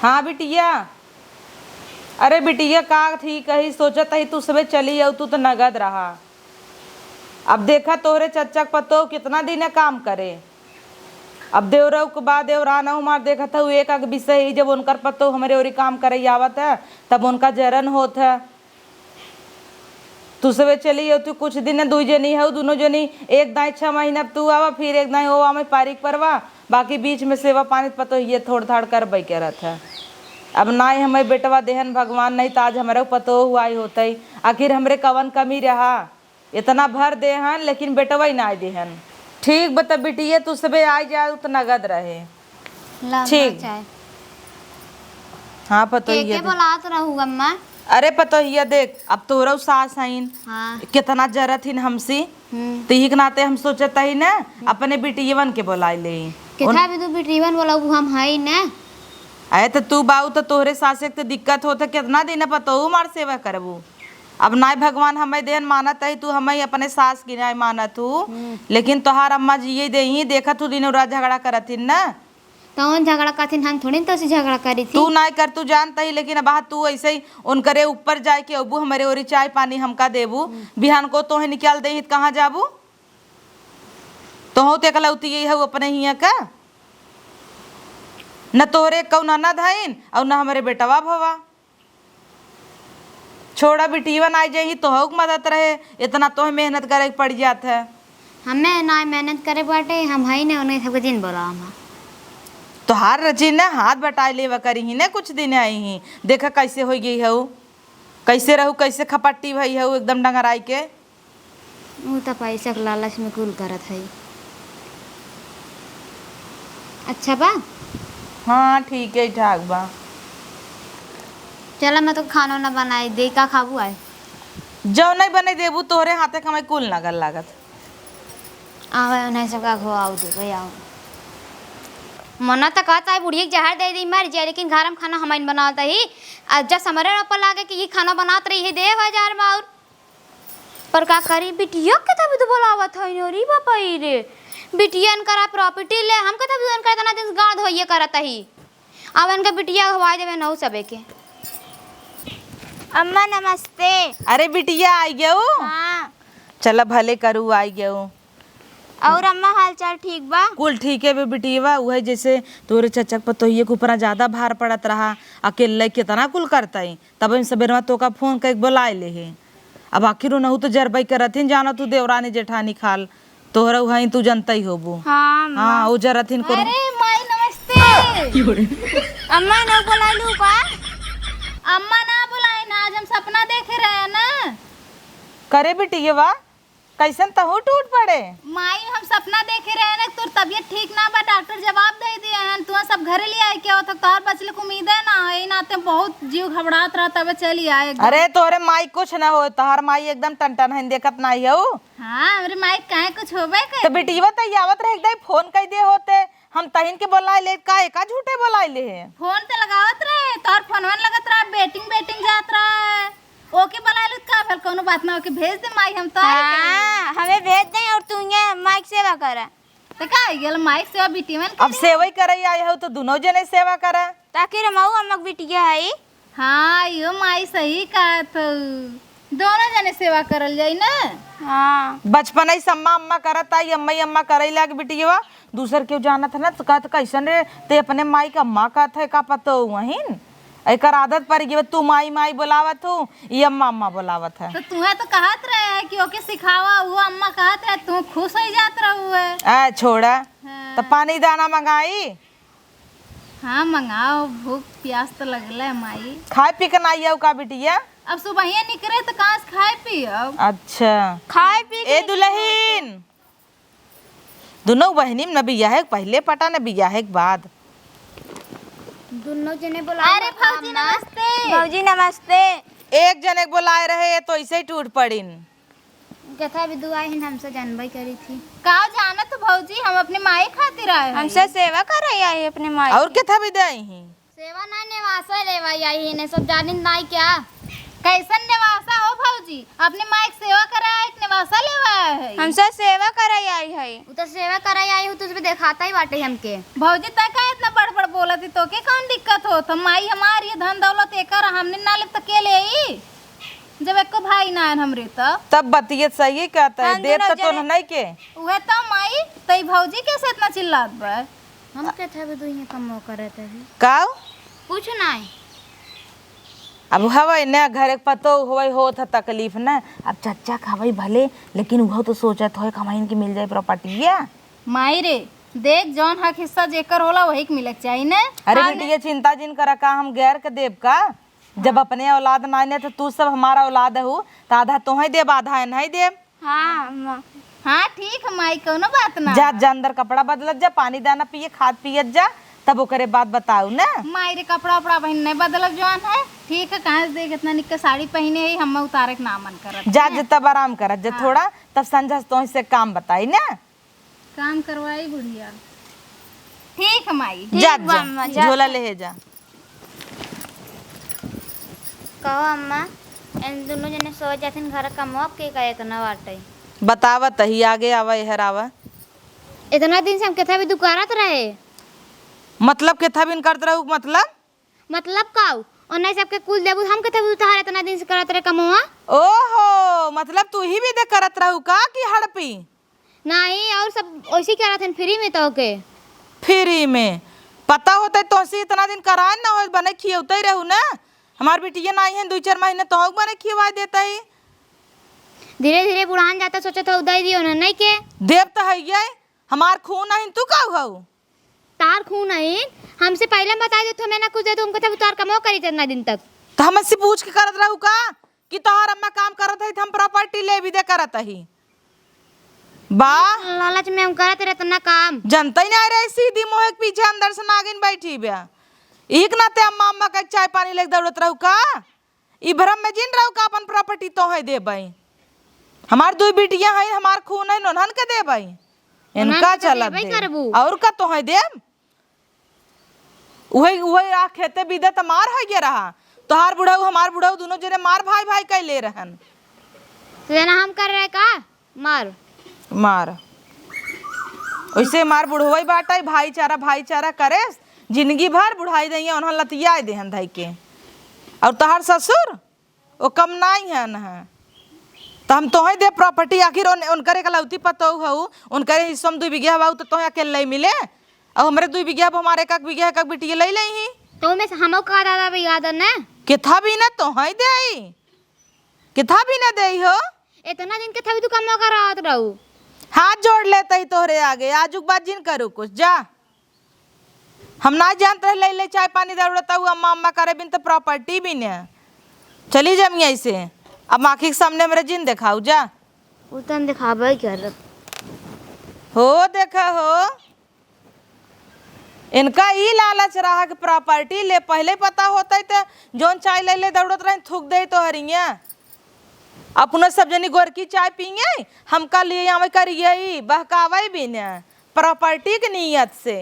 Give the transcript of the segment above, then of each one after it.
हाँ बिटिया। अरे बिटिया का ठीक है, सोचत ही तू सबे चली आओ, तू तो नगद रहा। अब देखा तोहरे चच्चा पतो कितना दिन काम करे। अब देवरव के बाद देवराना हमार देखा था एक अग विषय ही, जब उनकर पतो हमारे ओरी काम करे आवत है तब उनका जरन होत है। तू सबे चली आओ, तू कुछ दिन दू जनी हो, दोनों जनी एक दाई 6 महीना तू आवा, फिर एक दाई हो आवा में पारिक परवा, बाकी बीच में सेवा पानी पतो ये थोड़ थाड़ कर बई के रहता है। अब ना ही हमें बेटवा देहन भगवान, नहीं तो आज हमारे पतो हुआ ही होता ही। आखिर हमरे कवन कमी रहा, इतना भर देहन लेकिन बेटवा ही ना आए देहन। ठीक बता बिटिया, तू सबे आई जाए तो नगद रहे। ठीक हाँ पतो ही बोलात रहू अम्मा। अरे पतो ही देख, अब तोरा सास हईन हाँ। कितना जरूरत हिन हमसी, तो ही के नाते हम सोचता ही ना अपने बिटियवन के बोलाई ले। कितना भी तू बिटियवन बोला हम हई ना। अरे तो तू बाऊ तो तोहरे सासे के दिक्कत होता, कितना दिन पतो मार सेवा करबू। अब नाय भगवान हमें देन मानत है, तू हमें अपने सास की नाय मानत हूँ, लेकिन तोहार अम्मा जी ये दे ही देखा तू दिन रात झगड़ा करत हिन ना। तो झगड़ा करथिन, हम थोड़ी तो से झगड़ा करी थी। तू नाय कर, तू जानता ही, लेकिन अब तू ऐसे ही उनकरे ऊपर जाए के अबू हमारे ओरी चाय पानी हमका देबू, बिहान को तो निकाल दे कहाँ जाबू। तो हो ते कलौती यही है अपने हिया का, न तोहरे कौ ननद हईन और न हमारे बेटवा भवा। छोड़ा बिटियवन आई जाही तो हो मदद रहे, इतना तो मेहनत करे पड़ जात है। हमें ना मेहनत करे बाटे, हम हई ना उन्हें सब दिन बोला हम तो हार रची ने हाथ बटाई लेवा करी ही ने, कुछ दिन आई ही देखा कैसे हो गई है, कैसे रहू, कैसे खपट्टी भई है एकदम डंगराई के। वो तो पैसा के लालच में कुल करत है। अच्छा बा। हाँ ठीक है, ठाक बा। चला मैं तो खाना ना बनाई दे, का खाबू आए जो नहीं बने देबू तोहरे हाथे कमाई कुल नगल लागत। आवे उन्हें सब का खवाऊ दे गई आओ। मना तो कहता है बुढ़िया जहर दे दी मर जाए, लेकिन घर में खाना हमारे बनाता ही। जब समरे ऊपर लागे कि ये खाना बनात रही है दे 1000 में, और पर का करी बिटिया के तभी तो बोलावत है रे बापा रे। बिटिया करा प्रॉपर्टी ले, हम के तभी उनका इतना दिन गांध होइए करत ही। अब इनका बिटिया हवाई देवे नौ सबे के। अम्मा नमस्ते। अरे बिटिया आई गयो। हाँ। चल भले करू आई गयो। और अम्मा हाल चाल ठीक बा? कुल ठीक है बे बिटिया, वह जैसे तोरे चचक पतोहिए के ऊपर ज्यादा भार पड़त रहा, अकेले कितना कुल करता है, तब सबेरवा तो का फोन कर बुलाए ले है। अब आखिर नहू तो जरबई करथिन, जाना तू देवरानी जेठानी खाल तोहरा वहीं तू जनता ही होबू। हाँ वो जरथिन को। अरे माई नमस्ते। अम्मा ना बुलालू का? अम्मा ना बुलाए ना, आज हम सपना देखे रहे हैं ना। करे बिटिया वाह, कैसन तहु टूट पड़े। माई हम सपना देखे रहे हैं ना, तोर तबीयत ठीक ना बा, डॉक्टर जवाब दे दिए हैं, तू सब घरे ले आए क्या होता, तोहर बचले को उम्मीद है ना, यही नाते बहुत जीव घबरात रहा, तब चली आए। अरे तोरे माई कुछ ना हो, तोहर माई एकदम टन है, देखत नहीं हो। हाँ हमारे माई काहे कुछ होबे तो बिटिया तो आवत रहे एकदम फोन कर दे होते, हम तहिन के बोलाए ले काहे का झूठे बोलाए ले है। फोन तो लगावत रहे, तोहर फोनवन लगत रहा, बेटिंग जात रहा, ओके बुलालू का भेल, कोनो बात ना, ओके भेज दे माई हम तो। हाँ, हमें भेज दें और तू ये माइक सेवा करा। तो का गेल माइक सेवा बिटियन अब सेवा ही करे आए हो तो दोनों जने सेवा करा, ताकि रमाऊ अम्मा बिटिया है। हाँ यो माई सही कहा, तो दोनों जने सेवा करल जाई ना। हाँ बचपन ही सम्मा अम्मा करत आई, अम्मा करे लाग बिटिया, दूसर क्यों जाना था ना, तो कहत कैसन रे ते अपने माई का अम्मा का थे का पतो वहीन, एक आदत पड़ गई, तू माई माई बुलावत हूँ, ये अम्मा बुलावत है। तो तुम्हें तो कहत रहे कि ओके सिखावा, वो अम्मा कहत रहे, तू खुश हो जात रहुए। छोड़ा। हाँ। तो पानी दाना मंगाई। हाँ मंगाओ, भूख प्यास तो लगल है माई। खाए पी के नहीं आओ का बिटिया? अब सुबह ही निकले तो कहाँ से खाए पी अब। अच्छा खाए पी ए दुल्हन, दोनों बहनी न बियाह पहले पटा न बियाह के बाद, दोनों जने बोला। अरे भौजी नमस्ते। भौजी नमस्ते। एक जने बुलाए रहे तो ऐसे ही टूट पड़ीन। कथा भी दुआ ही हमसे जानबई करी थी। का जाना तो भौजी, हम अपने माई खातिर आए हैं। हमसे सेवा कर रही है अपने माई और क्या था भी दे ही सेवा ना नेवासा लेवा आई ने सब जानिन नाई क्या। कैसन निवासा हो भौजी, अपने माई के सेवा कराया एक निवासा लेवा है। हमसे सेवा कराई आई है। उ तो सेवा कराई आई हूँ, तुझे दिखाता ही बाटे हमके। भौजी तय का इतना बड़ बड़ बोलत ही, तो के कौन दिक्कत हो? तो माई हमारी ये धन दौलत एकर हमने ना ले तो के ले आई, जब एको भाई ना है हमरे तो। तब बतियत सही कहता है, देव तो नहीं के उहे तो माई तई भौजी कैसे इतना चिल्लात बा? हम के थे भी दुइया कम करत है का कुछ नहीं। अब हवई न घर के पतो होई होत है तकलीफ न। अब चच्चा खावई भले, लेकिन वह तो सोचत हो कमाइन की मिल जाए प्रॉपर्टी। माई रे देख, जौन हक हिस्सा जेकर होला वही के मिलक चाहिए ना। अरे बेटी ये चिंता जिन करा का हम गैर के देव का? जब अपने औलाद ना ने तो तू सब हमारा औलाद हो, तो आधा तो ही देव आधा है नहीं देव। हाँ अम्मा। हाँ ठीक है माई, कोनो बात ना। जा जा अंदर कपड़ा बदलत जा, पानी दाना पिए, खाद पियत जा, तब ओकरे बाद बताऊ ना। माई रे कपड़ा उपड़ा बहन नहीं बदलब जौन है ठीक है। कहाँ से देख इतना निक्का साड़ी पहने है, हम उतारे के ना मन करत। जा जा तब आराम करत जा थोड़ा, तब संझा तो से काम बताई ना। काम करवाई बुढ़िया। ठीक है माई। जा जा झोला ले जा। कहो अम्मा, इन दोनों जने सो जाथिन घर का मुआ के कहे करना बाटे। बतावत ही आगे आवा हर आवा। इतना दिन से हम केथा भी दुकारत रहे। मतलब केथा बिन करत रहू? मतलब काऊ ओने सबके कुल देबू, हम केथा भी उतार इतना दिन से करत रहे कमुआ। ओहो, मतलब तू ही भी दे करत रहू का कि हड़पी? नहीं, और सब वैसे करत हन फ्री में तो के। फ्री में पता होता है तो इतना दिन कराए ना हो, बने खियौते रहू ना। हमार बेटिया ना आई है 2-4 महीने तो बने खियवा देता ही। धीरे धीरे बुढ़ान जाता, सोचत हो उदय दियो ना नहीं के। देव तो है ये हमार खून नहीं, तू का हऊ? तार खून नहीं, हमसे पहले बता दे तो मैं ना कुछ दे, तुमको तब उतार कमो करी इतना दिन तक। तो हमसे पूछ के करत रहू का कि तोहार अम्मा काम करत है, हम प्रॉपर्टी ले भी दे करत ही। बा लालच में हम करत रहे तना काम। जनता ही नहीं रही, सीधी मोह के पीछे अंदर से नागिन बैठी बिया। एक नाते अम्मा अम्मा का चाय पानी लेके दौड़त रहू का? ई भरम में जिन रहू का अपन प्रॉपर्टी तो है दे भाई। हमार 2 बेटियां हैं, हमार खून है, नोनहन के दे भाई। इनका चलत दे और का तो है दे। वही वही आ खेते बीदे त मार हो गया रहा। तोहार बुढ़ाऊ हमार बुढ़ाऊ दोनों जने मार भाई भाई कह ले रहन। तो देना हम कर रहे का मार मार वैसे मार बुढ़वाई बाटा भाईचारा करे जिंदगी भर बुढ़ाई दे उन्हें लतिया देहन धाई के। और तोहार ससुर वो कम नहीं है न, तो हम तोहे दे प्रॉपर्टी। आखिर उनकरे कलौती पतो हऊ, उनकरे हिस्सों में 2 बीघा हवा तो तोहे अकेले ही मिले। और हमारे 2 बीघा हमारे 1 बीघा 1 बिटिया ले ही तो में हमो का दादा भी याद न किथा भी ना तोहे दे, किथा भी ना दे हो। इतना दिन के थवी तू कम कर रात रहू। हाथ जोड़ लेते ही तोहरे आगे, आजुक बात जिन करू कुछ जा। हम ना जानते रहे ले चाय पानी दौड़ता हुआ अम्मा अम्मा करे बिन तो प्रॉपर्टी भी न चली जमी ऐसे। अब आँखी के सामने मेरे जिन दिखाऊ जा। उतन दिखाबे कर हो देखा हो, इनका ई लालच रहा कि प्रॉपर्टी ले। पहले पता होता है तो जोन चाय ले ले दौड़त रहे थूक दे तो हरिया। अपना सब जनी गोरकी चाय पिए, हमका लिए आवे करिए बहकावे भी न प्रॉपर्टी के नियत से।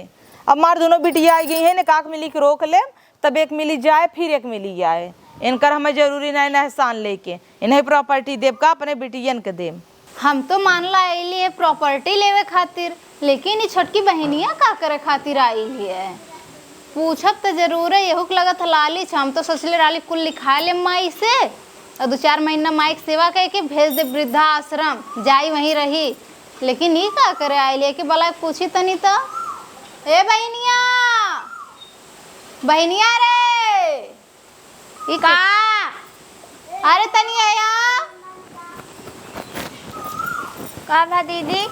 अब मार दोनों बिटिया आई गई है न, काक मिली के रोक ले, तब एक मिली जाए फिर एक मिली जाए। इनकर हमें जरूरी नहीं न एहसान लेके इन्हें प्रॉपर्टी देव का अपने बिटियन के देव। हम तो मान ला आइली है प्रॉपर्टी लेवे खातिर, लेकिन ये छोटकी बहनिया का करे खातिर आइली है? पूछब तो जरूर है, यहूक लगत लाली। हम तो सोचले राली कुल लिखा ले माई से, और 2-4 महीना माई की सेवा करके भेज दे वृद्धा आश्रम, जाई वहीं रही। लेकिन ये का करे आइली है कि भला पूछी तनी तो। ए बहनिया, बहनिया रे ई का? अरे तनी आया का भा दीदी?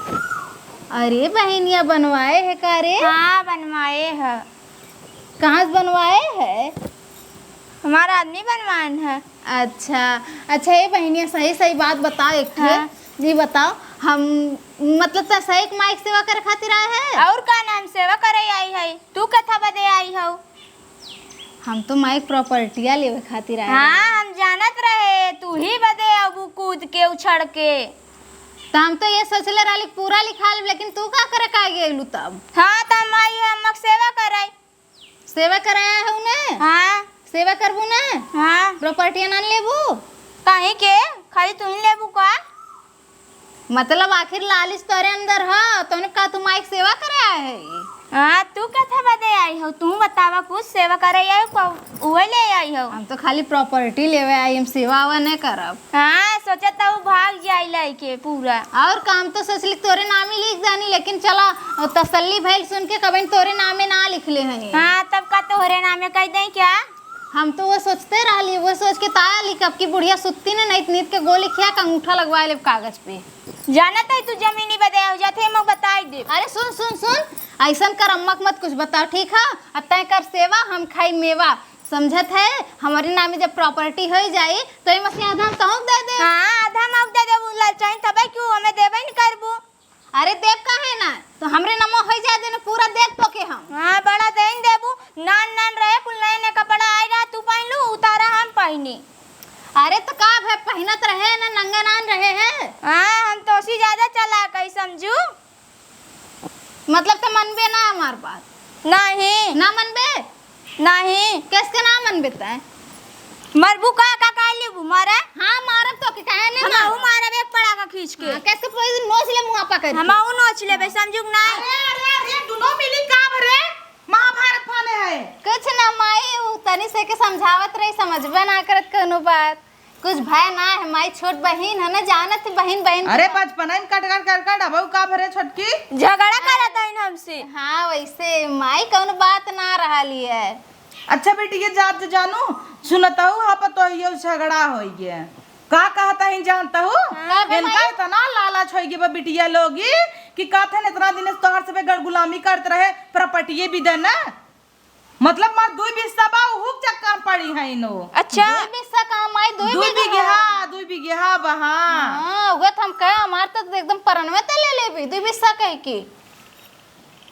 अरे बहनिया बनवाए है का रे? हाँ बनवाए है। कहाँ से बनवाए है? हमारा आदमी बनवान है। अच्छा ये बहनिया सही सही बात बताओ एक हाँ। जी बताओ, हम मतलब तो सही माइक सेवा करे खातिर आए हैं। और का नाम सेवा करे आई है? तू कथा बदे आई हो? हम तो माइक प्रॉपर्टिया लेवे खातिर आए हैं। हाँ हम जानत रहे, तू ही बदे अब कूद के उछड़ के। तो हम तो ये सोचले राली पूरा लिखा ले, लेकिन तू का करे का गेलू तब? हाँ तम आई है, हमक सेवा कराई। सेवा कराया है उन्हें? हाँ सेवा करबू ना? हाँ प्रॉपर्टी ना लेबू? काहे के खाली तू ही लेबू का? मतलब आखिर लालिच तोरे अंदर है तो का तुम माइक सेवा करे आए है? हाँ तू कथा बदे आई हो, तू बतावा कुछ सेवा करे आई हो, उहे ले आई हो। हम तो खाली प्रॉपर्टी लेवे आई, हम सेवा वा नहीं करब। हाँ सोचा वो भाग जाई लइके पूरा। और काम तो सोचली तोरे नाम ही लिख जानी, लेकिन चला तसल्ली भइल सुन के कभी तोरे नामे ना लिखले हैं। हाँ तब का तोहरे नामे कह दे क्या? हम तो वो सोचते रहली, वो सोच के ताया लिख अब की बुढ़िया सुत्ती ने नहीं नीत के गोली खिया का अंगूठा लगवा ले कागज पे। जानत है तू जमीनी बदे हो जाते हम बताई दे। अरे सुन सुन सुन, ऐसन कर अम्मक मत कुछ बताओ, ठीक है? अब तय कर सेवा, हम खाई मेवा, समझत है? हमारे नामे जब प्रॉपर्टी हो जाए तो ये मसीह आधा तो दे दे। हाँ आधा मौक दे देबू, ललचाइन तबे क्यों हमें देबे नहीं करबू। अरे देव का है ना तो हमरे नामो हो जाए देना पूरा देख तो के हम। हाँ बड़ा देन देबू, नान नान रहे कुल नए नए कपड़ा आएगा तू पहन लू, उतारा हम पहनी। अरे तो का है पहनत रहे ना नंगा नान रहे हैं। हाँ हम तो उसी ज्यादा चला कहीं समझू। मतलब तो मनबे ना हमार बात? नहीं ना मनबे? नहीं किसके ना मनबे तय? मरबू का लेबू मारा? हाँ मारब तो के काहे नहीं हम मारा एक पड़ा का खींच के। कैसे पोइजन नोच ले मुंह पकड़ हम नोच लेबे समझू नहीं। अरे दोनों मिली का भरे महाभारत फाने है। कुछ ना माई उ तनी से के समझावत रही, समझबे ना करत कोनो बात। कुछ भय ना है, माई छोट बहन है ना, जानत बहन बहन। अरे बचपना में कट अब का भरे छोटकी झगड़ा करत है हमसे। हाँ वैसे माई कौन बात ना रही है। अच्छा बेटी ये जात जानू सुनता हूँ हाँ पतो ये झगड़ा हो गया का कहता है जानता हूँ इनका इतना लालच हो गया बिटिया लोगी कि कहते इतना दिन तोहर से गड़ गुलामी करते रहे प्रॉपर्टी भी देना मतलब मार दुई बिस्सा बा हुक चक्कर पड़ी है इनो। अच्छा दुई बिस्सा का माई दुई बिगहा बहा। हां उहे हम कहे हमार तो एकदम परनवे ते ले लेबी दुई बिस्सा कह की।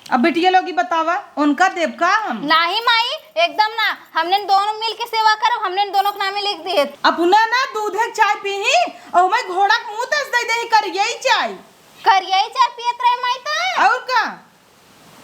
अब बिटिया लोगी बतावा उनका देव का हम नहीं माई एकदम ना, हमने दोनों मिल के सेवा करो, हमने दोनों के नामे लिख दिए। अपना ना दूध चाय पीही और मैं घोड़ा के मुंह तस दे दे कर यही चाय पियत रहे माई ता और का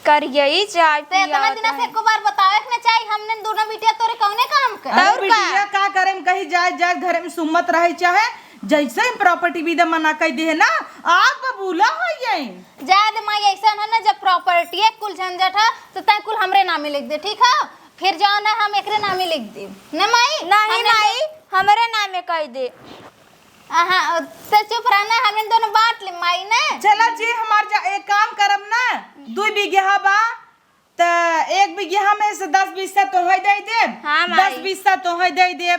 कर यही चाय ते इतना दिन से एक बार बतावे के ना चाहिए, हमने दोनों बिटिया तोरे कौने काम कर। और बिटिया का करे कहीं जाए जाए घर में सुमत रहे चाहे जैसे ही प्रॉपर्टी भी दे मना कर दे ना आग बबूला हो जाए जाद माई ऐसा है ना जब प्रॉपर्टी है कुल झंझट है तो तय कुल हमरे नामे लिख दे, ठीक है? फिर जाओ ना हम एकरे नामे लिख दे ना माई। नहीं माई हमारे नामे कह दे। हां तो चुप रहना, हमने दोनों बांट ले माई ने। चला जी हमार जा एक काम करब ना 2 बिगहा बा त 1 बिगहा में से 10 बिस्सा तो है दे दे। हाँ, माई। 10 बिस्सा तो है दे दे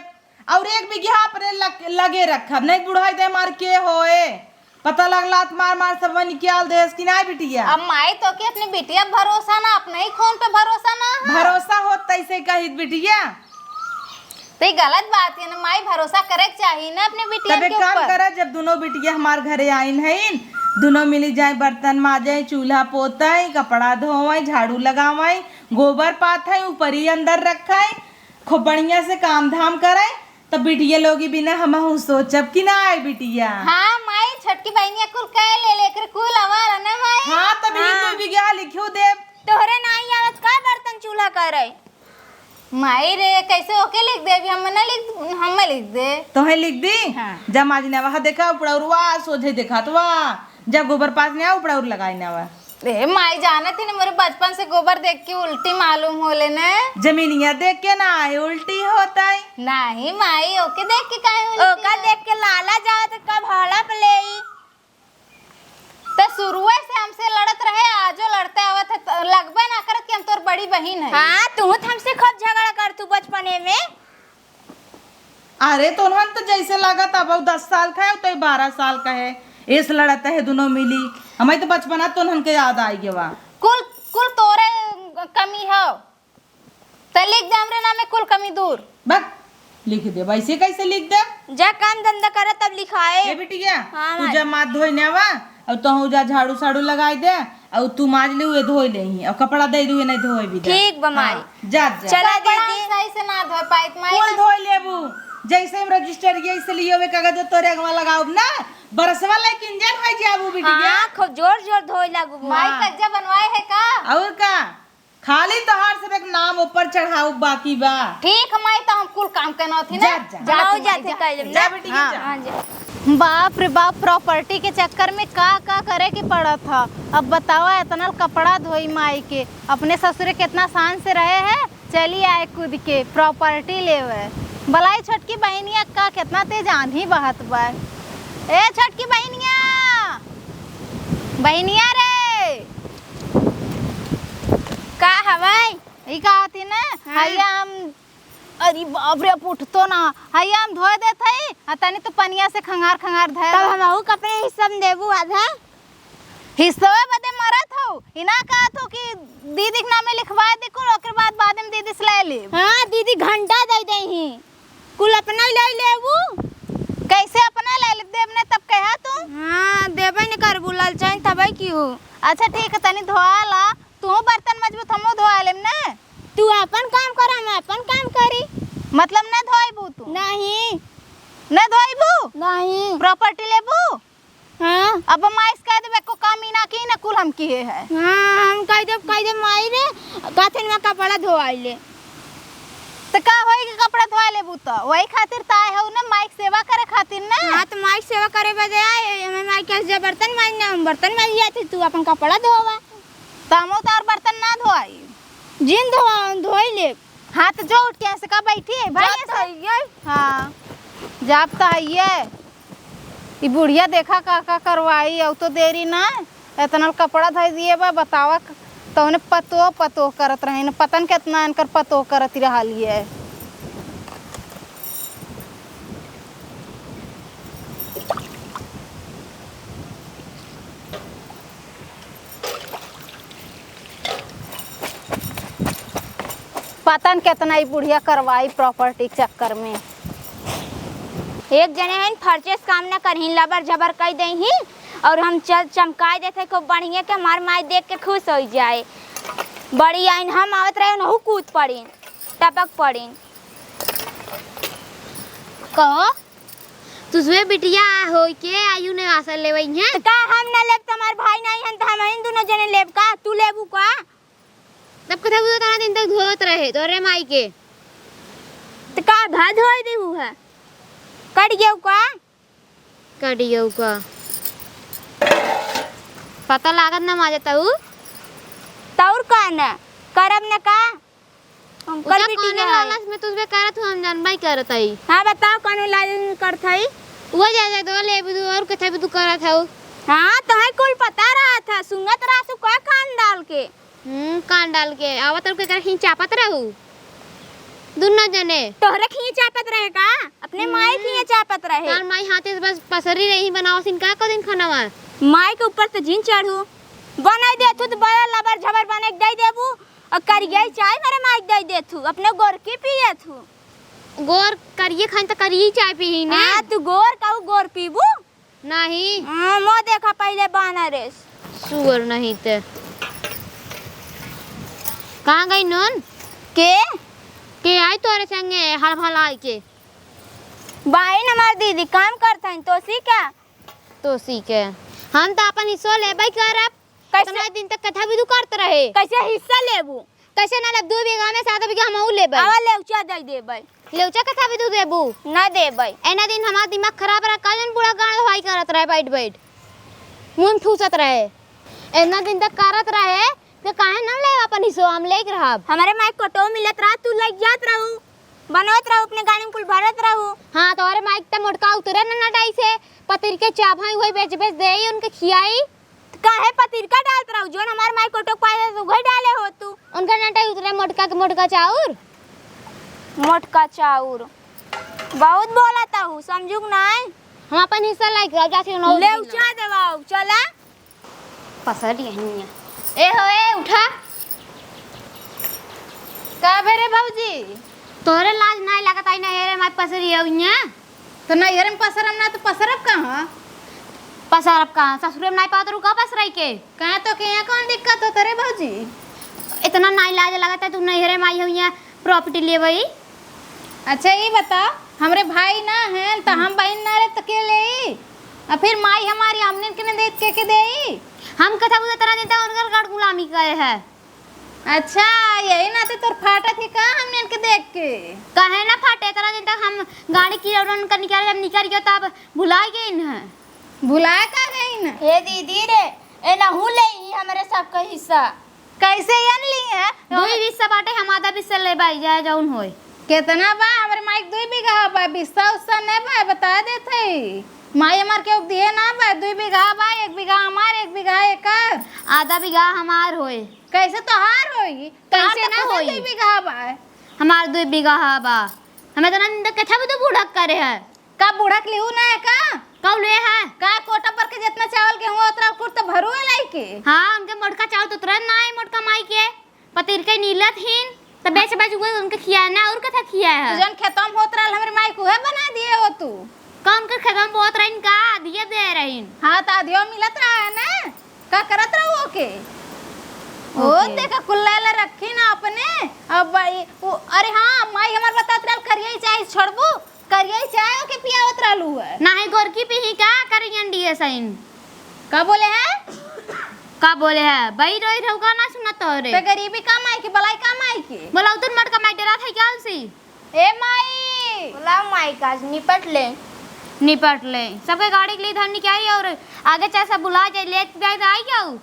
और 1 बिगहा पर लगे रखब नहीं बुढ़ाई दे मार के होए पता लगला मार मार सब निकाल दे कि नहीं बिटिया। अब माई तो के अपनी बिटिया भरोसा ना, अपने ही खून पे भरोसा ना है। भरोसा हो तैसे कही बिटिया तो ये गलत बात है ना माई, भरोसा करे चाहिए ना अपने बिटिया तब के एक काम ऊपर। करे जब दोनों बिटिया हमार घरे आइन है दोनों मिली जाए बर्तन माजे चूल्हा पोताई कपड़ा धोवाई झाड़ू लगावाई गोबर पाथाई ऊपर ही अंदर रखाई खूब बढ़िया से काम धाम कराई तब बिटिया लोगी बिना हम सोचब कि ना आए बिटिया। हाँ माई छोटकी बहनिया कुल कह ले लेकर कुल आवार ना माई। हाँ तब ही 2 बिगहा लिखियो दे तोहरे नहीं आवत का बर्तन चूल्हा करे? माई रे कैसे ओके लिख दे, अभी हम लिख दे तो है लिख दी। हाँ। जब माजी ने वहा देखा उपड़ौरवा सोझे देखा तो वाह जब गोबर पास ने उपड़ौर लगाई ना वा रे माई जाना थी ना मेरे बचपन से गोबर देख के उल्टी मालूम हो लेने। जमीनिया देख के ना आए उल्टी होता है नहीं माई ओके देख के काहे उल्टी ओका देख के लाला जाओ तो कब हड़प ले। तो शुरुए से हमसे लड़त रहे, आजो लड़ते आवत है, लगबे ना करत कि हम तोर बड़ी बहन है। हाँ तू हमसे खूब झगड़ा कर तू बचपने में। अरे तो तो जैसे लगा था अब 10 साल का है तो 12 साल का है इस लड़ता है दोनों मिली हमें तो बचपना तो के याद आई गया कुल कुल तोरे कमी हो तो लिख दे हमरे नाम में कुल कमी दूर। बस लिख दे वैसे कैसे लिख दे जा काम धंधा करे तब लिखाए। ए बिटिया हाँ, तू जब माथ धोने वा और तो जा झाड़ू साड़ू लगाई दे और तू माज ले हुए धोई ले और कपड़ा दे दुए नहीं धोए भी दे। ठीक बा माई। जा जा चला कपड़ा दीदी सही से ना धो पाइत माई। कुल धोई लेबू जैसे हम रजिस्टर जैसे लियो वे कागज तोरे अगवा लगाओ ना बरसवा लाइक इंजन हो जाबू बिटिया। हाँ खूब जोर जोर धोई लागू माई कज्जा बनवाए है का? और का खाली तोहार सब एक नाम ऊपर चढ़ाऊ बाकी बा। ठीक माई तो हम कुल काम करना थी ना। जाओ जाते कह जा बेटी के जा। हां जा। बाप रे बाप, प्रॉपर्टी के चक्कर में का करे के पड़ा था। अब बताओ, इतना कपड़ा धोई माई के, अपने ससुरे कितना शान से रहे हैं, चली आए कूद के प्रॉपर्टी लेवे। बलाई छोटकी बहनिया का कितना तेज आंधी बहत बा। ए छोटकी बहनिया, बहनिया रे का हवाई ई का होती ना। हैया हम, अरे बाप रे, अब उठतो ना। हैया हम धोए देत हई, आ तनी तो पनिया से खंगार खंगार धए। तब हमहू कपड़े हिस्सा में देबू आधा। हिस्सवे बदे मरत हो, इना कहत हो कि दीदी के नामे लिखवा दे कुल, ओकर बाद में दीदी से ले ले। हां दीदी घंटा दे देही कुल अपना ले लेबू। कैसे अपना ले ले देब ने तब कहा तू। हां देबे न कर बुलाल चाहे तबे की हो। अच्छा ठीक है, तनी धोआ ला। तू बर्तन मजबूत हमो धोआ लेम ने। तू अपन काम कर, हम अपन काम करी। मतलब न धोइबू तू? नहीं न धोइबू? नहीं। प्रॉपर्टी लेबू? हां अब माइस कह देबे को काम ही ना की न कुल हम किए है। हां हम कह दे माई रे कथन में कपड़ा धोआई ले। तो का होई कि कपड़ा धोआ लेबू तो वही खातिर ताए हो ना, माइक सेवा करे खातिर ना। हां तो माई सेवा करे बजे आए, हमें माई के जे बर्तन मांजने, हम बर्तन मांज जाते, तू अपन कपड़ा धोवा। तो हमो तार बर्तन ना धोआई, जिन धोई ले। हाँ तो जो उठ के ऐसे का बैठी है भाई ऐसे। हाँ जाप तो है ये बुढ़िया देखा का करवाई। अब तो देरी ना, इतना कपड़ा धो दिए बा। बतावा तो उन्हें पतो करत रहे न, पतन कितना इनकर पतो करत रहा लिए। पतन कितना ही बुढ़िया करवाई प्रॉपर्टी के चक्कर में। एक जने हैं फर्चेस काम ना करही, लबर जबर कह देही और हम चमकाए देते खूब बढ़िया के हमार माई देख के खुश हो जाए। बड़ी आइन हम आवत रहे नहु कूद पड़ी, टपक पड़ी। कहो तुझे बिटिया हो के आयु ने आशा लेवई है। तो का हम ना लेब, तुम्हार भाई नहीं हन तो हम इन दोनों जने लेब का? तू लेबू का? तब कथा बुझो तारा दिन तक धोत रहे तोरे माई के। तो का भा धोई देहू है, कट गेऊ का? कडियो का पता लागत ना माजे तऊ। तौर का न करब न का? हम कर उजा बिटी कोने है। लालच में तुझे करत हम जानबाई करत हई। हां बताओ कौन लाज करथई? वो जा दो ले बुदू और कथा भी तू करत हऊ। हां तो है कुल पता रहा था, सुंगत रासु का कान डाल के। कान डाल के आवत के कर खींचापत रहू दुन्ना जने। तोहरे खींचापत रहे का? अपने माई खींचापत रहे। तार माई हाथे से बस पसरी रही बनाओ सिन का को दिन खानावा। माई के ऊपर से जिन चढ़ू बनाई देथु तो बड़ा लबर झबर बने के दे देबू और करिए चाय मेरे माई दे देथु, अपने गोर की पिए थू। गोर करिए खान तो करिए चाय पी ने। हां तू गोर कहू गोर पीबू नहीं। मो देखा पहले बनारस सुअर नहीं ते कहाँ गई नून के आई तोरे संगे हल भल आई के। बाई हमार दीदी काम करता है तो सी क्या तो सीखे हम तो अपन हिस्सा लेबै करब। कैसे दिन तक कथा भी तू करत रहे। कैसे हिस्सा लेबू? कैसे ना लब 2 बीघा में 7 बीघा हमहू लेबै। आवा लेउचा दे देबै। लेउचा कथा भी तू देबू ना देबै। एना दिन हमार दिमाग खराब रहा, काजन पूरा गांव भाई करत रहे बैठ बैठ मुंह ठूसत रहे। एना दिन तक करत रहे तो काहे ना ले अपन हिस्सा हम लेके रहब। हमारे माई कोटो मिलत रहा, तू लग जात रहू, बनवत रहू, अपने गाड़ी में कुल भरत रहू। हां तोरे माइक त मोटका उतरे ना डाई से पतिर के चाभाई होई बेच बेच देई उनके खियाई। काहे पतिर का डालत रहू? जोन हमार माई कोटो पाए तो घई डाले हो तू। उनका नटाई उतरे मोटका के मोटका चाउर। मोटका चाउर बहुत बोलता हूँ, समझू नहीं? हम अपन हिस्सा लाइक जाके नौ लेउचा देवाओ चला पसर यही ए हो ए उठा का बेरे बाबूजी? तोरे लाज नहीं लागत आई ना हेरे माई पसरी हउnya तो ना हेरे में पसरम ना तो पसरब कहां? पसरब कहां? ससुरे में नहीं पात रू का पसराई के कहां तो के यहाँ कौन दिक्कत हो तोरे बाबूजी? इतना नहीं लाज लागत है तू नहीं हेरे माई हउnya प्रॉपर्टी लेबई। अच्छा ये बता, हमरे भाई ना हैं तो हम बहन ना रे तो के ले और फिर माई हमारी हमने के दे के देई। हम कथा बुझे तरह देता उनकर गड़ गुलामी करे है। अच्छा यही ना तो तोर फाटा थी का हमने इनके देख के। कहे ना फाटे इतना दिन तक हम गाड़ी की रौन कर निकाल जब निकल गया तब भुला गए न भुलाए का गई ना। हे दीदी रे ए ना हूँ ले ही हमारे सबका हिस्सा। कैसे यन ली है? दो ही हिस्सा बाटे हम आधा हिस्सा ले भाई जाए जौन होए। कितना बा हमारे माइक 2 बीघा बा, बिस्सा उस्सा नहीं बा, बता देते माई हमार के दिए ना बा। 2 बीघा बा, 1 बीघा हमार, 1 बीघा एकर। आधा बीघा हमार होए। कैसे तोहार होई? कैसे ना होई? 2 बीघा बा। हमार 2 बीघा हा बा। हमें तो ना कथा भी तो बूढ़ा करे है। का बूढ़क लिहू ना है का? कौ ले है? का कोटा पर के जितना चावल गेहूं उतना कुछ तो भरू है लाई के। हाँ उनके मोटका चावल तो तुरंत ना है मोटका माई के पतिर के नीलत हिन तो बेच बेच उनके खिया ना और कथा खिया है। जन खेतम होत रहल हमरे माई को है बना दिए हो तू। कौन कर खत्म बहुत रहिन का दिए दे रहिन। हाँ तो आधियो मिलत रहा है ना। का करत रहो के ओ देखा कुल्ला ला रखी ना अपने। अब भाई अरे हाँ माई हमार बतात रहल करिए चाय छोड़बू करिए चाय के पियावत रहलू है ना है गोरकी पे ही का करियन दिए सइन। का बोले है? का बोले है बई रोई रहूगा ना सुना तोरे ते गरीबी का माई की बलाई का माई की। बोला उतन मटका माई डरा था क्या सी ए माई बोला माई का निपट ले निपट ले सबके गाड़ी के लिए धरनी क्या है और आगे चाहे सब बुला जाए ले जाए तो आई जाओ।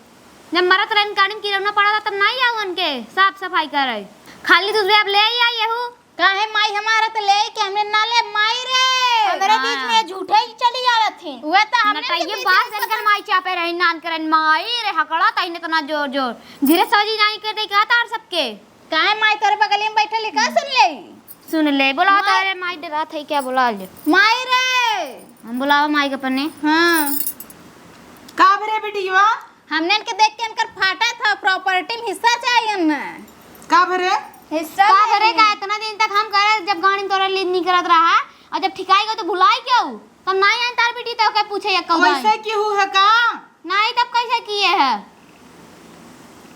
जब मरत रहन गाड़ी में किरौना पड़ा था तब नहीं आओ उनके साफ सफाई करे खाली दूसरे अब ले आई हूँ काहे माई हमारा तो ले के हमने ना ले माई रे हमारे बीच में झूठे ही चली आवत थी। वे तो हमने नटा ये बात जनकर माई चापे रही नान करन माई रे हकड़ा तइने तो ना जोर जोर धीरे सजी नहीं कर दे का तार सबके। काहे माई तोरे बगल में बैठल का सुन ले बोला तारे माई डरा था क्या बुला ले माई रे। हम बुलावा माई के पन्ने। हाँ का भरे बेटिया हमने इनके देख के इनकर फाटा था प्रॉपर्टी में हिस्सा चाहिए ना। का भरे हिस्सा का करे का इतना दिन तक हम करे जब गाड़ी तोरा लीड नहीं करत रहा और जब ठिकाई गयो तो भुलाई क्यों तब नहीं आई तार बेटी तो के पूछे या कौन वैसे क्यों है का नहीं तब कैसे किए है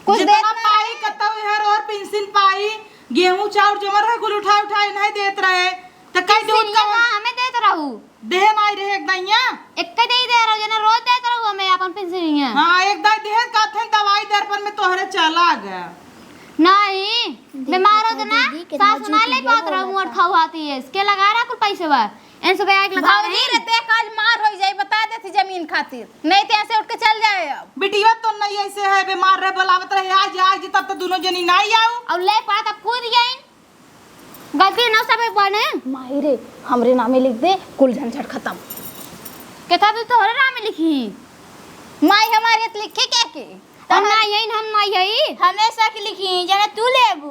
कुछ जितना देत पाई कतौ हर और पेंशन पाई गेहूं चाउर जमर है कुल उठा उठाए नहीं देत रहे त कई दूध का हमें देत रहू देह नहीं रहे एक दैया एक के दे दे रहू जना रोज देत रहू हमें अपन पेंसिलिया हां एक दाई देह का थे दवाई दर्पण में तोहरे चला गया नहीं बीमार हो तो ना सास ना ले पात रहू मोर खवाती है इसके लगा रहा कुल पैसे बा एन सुबह आग लगा भौजी रे देख आज मार हो जाई बता देती जमीन खातिर नहीं तो ऐसे उठ के चल जाए। अब बिटिया तो नहीं ऐसे है बीमार रहे बुलावत रहे आज आज तब तो दोनों जनी नहीं आऊ और ले पात अब कूद गई गलती ना सब बने माई रे हमरे नामे लिख दे कुल झंझट खत्म। किताब तो हरे नाम लिखी माई हमारे लिखे क्या के हम ना यही हम ना यही हमेशा की लिखी जना तू लेबू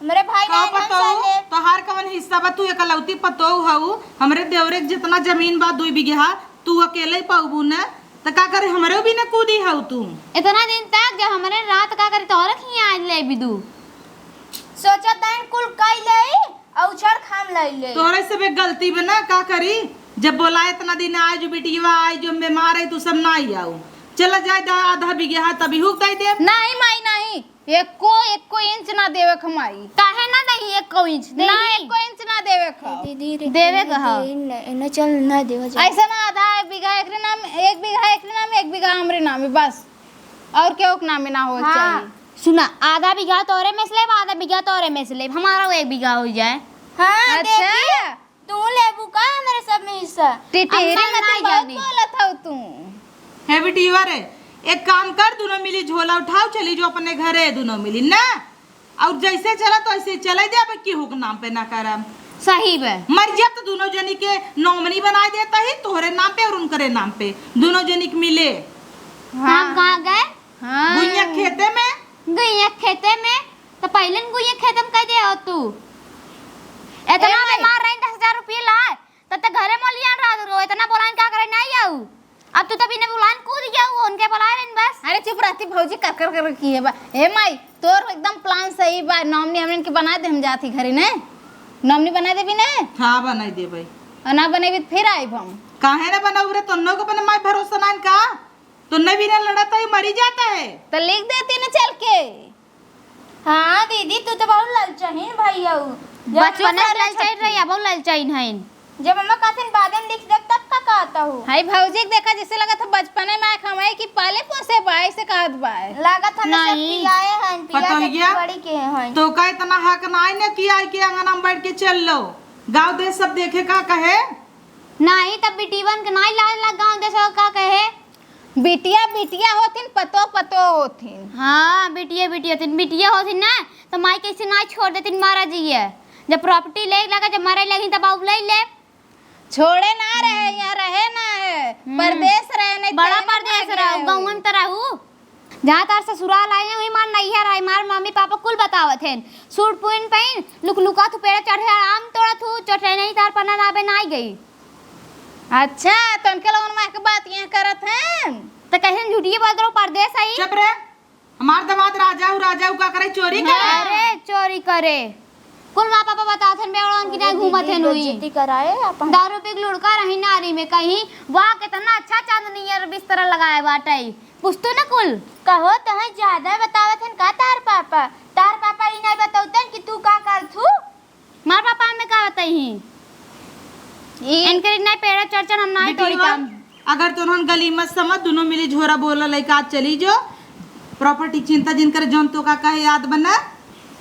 हमरे भाई का ने पतो तोहार कवन हिस्सा बा तू एकलौती पतो हऊ हमरे देवरे जितना जमीन बा 2 बीघा तू अकेले ही पाऊबू न त का करे हमरे भी न कूदी हऊ तू इतना दिन तक जब हमारे रात का करे तो रखी आज ले बिदू सोचा तैन कुल कई ले और उछड़ खाम ले ले तोरे से भी गलती बना का करी जब बोला इतना दिन आज बेटिया आज जो बीमार है तू सब नहीं आऊ चला जाए आधा बीघा तभी हुक दे दे नहीं माई नहीं एको इंच ना देवे खमाई काहे ना नहीं एक इंच ना एको इंच ना देवे ख दीदी रे देवे कहा न चल ना देवा जा ऐसा ना आधा बीघा एकरे नाम 1 बीघा एकरे नाम 1 बीघा हमरे नाम बस और केहू के नाम ना हो चाहिए। सुना आधा बीघा तोरे में से ले आधा बीघा तोरे में से ले हमारा 1 बीघा हो जाए। हां अच्छा तू लेबू का मेरे सब में हिस्सा टिटेरी अब में नहीं तो बहुत जानी। बोलत हौ तू। है बेटिया रे एक काम कर दोनों मिली झोला उठाओ चली जो अपने घरे दोनों मिली ना और जैसे चला तो ऐसे चले जाबे की हुक नाम पे ना करम सही बे मर जा तो दोनों जनी के नॉमिनी बना देता ही तोहरे नाम पे और उनकरे नाम पे दोनों जनी के मिले हम कहां गए हाँ गुइया खेते में गुइया खेते में तो पहले न गुइया खेते में कह दे हो तू इतना बीमार रही 10,000 रुपया लाए तब तक घरे मोलियां रहा रो इतना बोलान क्या करे नहीं आऊ अब तू तभी ने बुलान कूद गया वो उनके बुलाए रही बस। अरे चुप रहती भौजी कर कर कर की है बा ए माई तोर एकदम प्लान सही बा नॉमिनी हमने के बना दे हम जाती घरे ने नॉमिनी बना दे भी ने हाँ बनाई दे भाई और ना बनेबी तो फिर आइब हम काहे ना बनाऊ रे तन्नो को बने माई भरोसा ना का तुन्ने भी ना लड़ाता ही मरी जाता है तो लिख देती ना चल के। हां दीदी तू तो बहुत ललचहीन भैया बचपन से ललचाई रही अब ललचाई नहीं जब हम कहते बादन लिख देब तब का कहता हूँ हाय भौजी के देखा जैसे लगा था बचपने में खमाई की पाले पोसे बाई से कहत बाय लागत हमें सब नहीं। पियाए हैं पिया के पतोहिया? बड़ी के हैं तो का इतना हक नाई ने किया कि अंगना में बैठ के चल लो, गांव देश सब देखे का कहे। नहीं तब बिटीवन के नहीं लाल लग गाँव देशो का कहे। बिटिया बिटिया होथिन पतो पतो होथिन। हाँ बिटिया होथिन ना तो माई कैसे ना छोड़ देतिन महाराज जी है। जब प्रॉपर्टी ले लगा जब मारे लगी तब बाबू ले ले। छोड़े ना रहे यहाँ रहे ना है परदेश रहे नहीं बड़ा परदेश रहो गाँव में तो रहू। जहाँ तार ससुराल आए हैं वही मार नैहर आए मार मम्मी पापा कुल बतावत हैं। सूट पुइन पहन लुक लुका तू पेड़ चढ़े आम तोड़ा तू चढ़े नहीं तार पन्ना नाबे ना गई। अच्छा तो उनके लोगों में के बात यहाँ करत हैं तो कैसे झूठी बात करो परदेश आई। चुप रे, हमार दामाद राजा का करे चोरी करे। अरे चोरी करे कुल माँ पापा बताते हैं बेवड़न की नहीं घूमत है नुई बेइज्जती कराए अपन दारू पे लुड़का रही नारी में कहीं वाह कितना अच्छा चांदनी यार बिस्तर लगाया बाटे पूछतो ना कुल कहो तो है ज्यादा बतावत हैं का तार पापा ई नहीं बताउतन कि तू का कर थू मार पापा में का बताई इनके नहीं पेड़ चढ़चन हम नहीं तोड़ी बेटिवा, काम। अगर तुम गली मत समझ दोनों मिली झोरा बोला लइका आज चली जो प्रॉपर्टी चिंता जिन कर जौन तो का कहे याद बना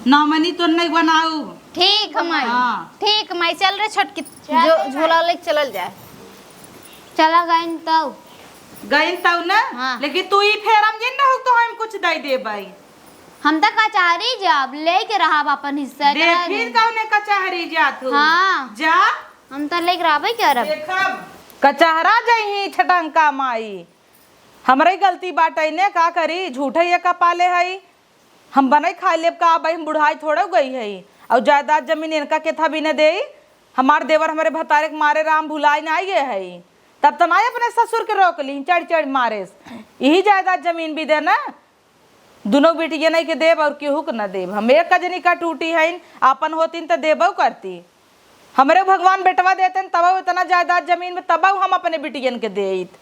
ना मनी तो नहीं बनाऊ। ठीक हमाई हाँ। ठीक हमाई चल रहे छोटकी जो झोला लेके चलल जाए। चला गए तो गइन तब ना हाँ। लेकिन तू ही फेरम जिन रहू तो हम कुछ दे दे भाई। हम तक कचहरी जब लेके रहा अपन हिस्सा देखी कौने कचहरी जात हो। हाँ। जा हम तो लेके रहा क्या रब देखब कचहरा जही छटंका माई हमरे गलती बाटे ने का करी झूठे ये का पाले हई हम बनई खा लेब का भाई हम बुढ़ाई थोड़ा गई है और जायदाद जमीन इनका के था भी न दे हमार देवर हमारे भतारे के मारे राम भुलाई ना आइए है तब तो ना अपने ससुर के रोक ली चढ़ चढ़ मारे यही जायदाद जमीन भी दे ना दोनों बेटिया नहीं के देव और केहू के न देव हम एक कजनी का टूटी है आपन होतीन तो देबो करती हमारे भगवान बेटवा देते तब इतना जायदाद जमीन में तब हम अपने बिटियन के देत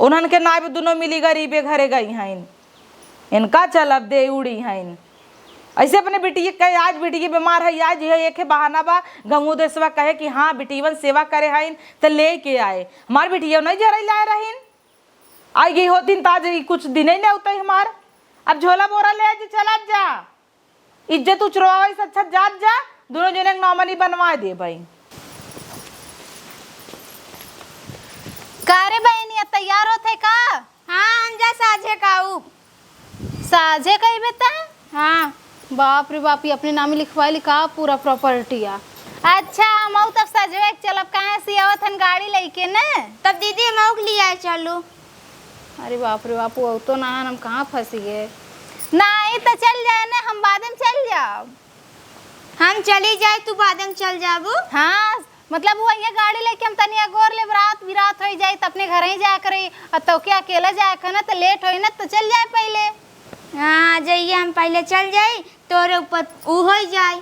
उन्हन के नाब दोनों मिली गरीबे घरे गई हैं इनका चलब दे उड़ी हैं ऐसे अपने बिटिया कहे आज बिटिया बीमार है आज है एक बहाना बा गंगू देशवा कहे कि हाँ बिटिवन सेवा करे हैं तो ले के आए हमार बिटिया नहीं जरा लाए रहीन आई गई होतीन ताज कुछ दिन ही नहीं होता हमार अब झोला बोरा ले आज चला जा इज्जत उचरवा अच्छा जात जा दोनों जने नॉमनी बनवा दे भाई। कारे बहनिया तैयार होते का? हाँ हम जा साझे काऊ साझे कही बेटा? हाँ बाप रे बाप ये अपने नाम लिखवा लिखा पूरा प्रॉपर्टिया। अच्छा हम तब सजवे चलब कहाँ से आवत हन गाड़ी लेके ने तब दीदी हम लिया चलो। अरे बाप रे बाप वो तो ना हम कहाँ फंसी गए। नहीं तो चल जाए ना हम बाद में चल जाओ। हम चली जाए तू बाद में चल जाबू। हाँ मतलब वो ये गाड़ी लेके हम तनिया गोर ले विरात हो जाए तो अपने घर ही जा करे और तो क्या अकेला जाए ना तो लेट हो ना तो चल जाए पहले। हाँ जाइए हम पहले चल जाए तोरे ऊपर ऊ हो जाए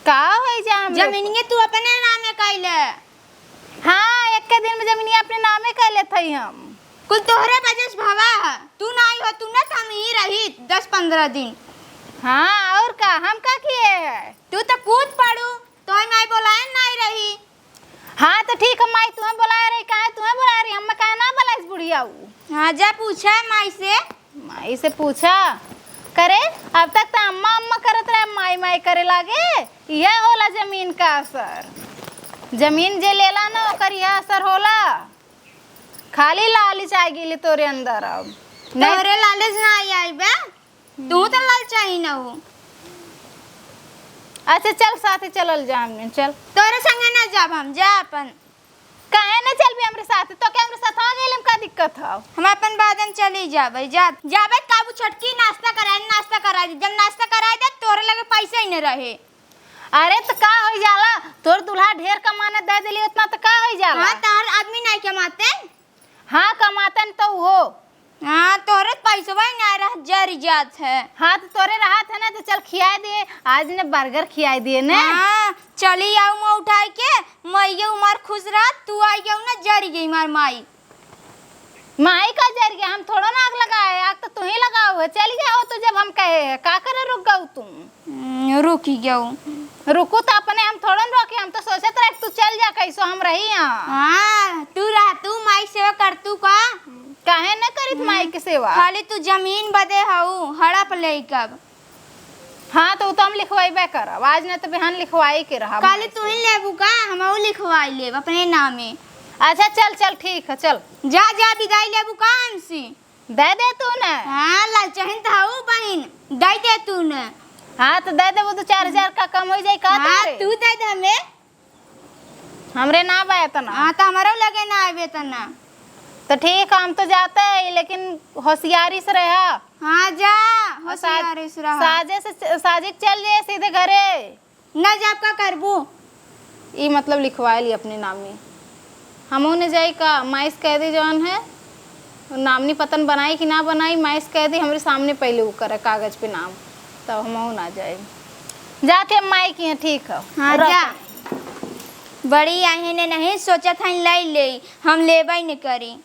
का हो जाए जमीनिए तू अपने नामे कैले। हाँ एक के दिन में जमीनिए अपने नामे कैले थे हम कुल तोहरे वजह भावा तू नहीं हो तू ना हम ही रही 10-15 दिन। हाँ और का हम का किए तू तो कूद पड़ू तो नहीं बोलाए नहीं रही। हाँ तो ठीक है माई तुम्हें बुलाया रही कहा तुम्हें बुला रही हम कहा ना बोला इस बुढ़िया। हाँ जा पूछा माई से पूछा करे अब तक तो अम्मा अम्मा करत रहे माई माई करे लागे यह होला जमीन का असर। जमीन जे लेला ना ओकर यह असर होला खाली लालच आ गेली तोरे अंदर। अब तोरे लालच ना आई बे तू तो लालचाई ना हो। अच्छा चल साथे चलल जा हमने चल तोरे संगे ना जाब हम जा अपन काहे ना चल भी हमरे साथ तो क्या हमरे साथ आ गेल हम का दिक्कत है हम अपन बादन चली जाबे जाबे काबू छटकी नाश्ता कराई जब नाश्ता कराई दे तोरे लगे पैसे ही नहीं रहे। अरे तो का हो जाला तोर दुल्हा ढेर कमाने दे देली उतना तो का हो जाला। हाँ तार आदमी नहीं कमाते। हाँ कमातन तो हो। हाँ तोरे पैसा नहीं रहा जरी जात है। हाँ तो तोरे रहा था ना तो चल खिया दे आज ने बर्गर खिया दिए ना। हाँ चली आऊ मैं उठाई के मैं उमर खुश रहा तू आई गई ना जरी गई मार माई का जर गया हम थोड़ा ना आग लगाए आग तो तू ही लगाओ है चल गया हो तो जब हम कहे का करे रुक गऊ तुम रुक ही गऊ रुको तो अपने हम थोड़ा रोके हम तो सोचते रहे तू चल चल जा, कैसो हम रही यहाँ। हाँ तू माई सेवा कर तू का काहे न करित माई के सेवा। खाली तू जमीन बदे हऊ हड़प ले कब। हाँ तो हम लिखवाइबे करब, आज न तो बिहान लिखवाई के रहा। खाली तू ही लेबू का, हम लिखवाई लेब अपने नामे। अच्छा चल चल ठीक है चल। जा विदाई लेबू का हमसे। दे तू न। हाँ लालचहन तो हऊ बहन, दे तू न। हाँ तो दे वो तो 4000 का कम हो जाए का। हाँ तू दे हमें, हमरे ना बाय तना। हाँ तो हमारा लगे ना आवे तना। तो ठीक हम तो जाते हैं, लेकिन होशियारी से रहा। हाँ जा होशियारी से रहा। साजिद चल जाए सीधे घरे न जाब का करबू। ई मतलब लिखवा ली अपने नाम में। हमों ने जाई का माइस कह दी जौन है नामनी पतन बनाई कि ना बनाई, माइस कह दी हमारे सामने पहले वो करे कागज पे नाम, तब हमों ना जाए। जाते माई की ठीक है। हाँ जा। बड़ी आई ने नहीं सोचा था ले हम लेबई न करी।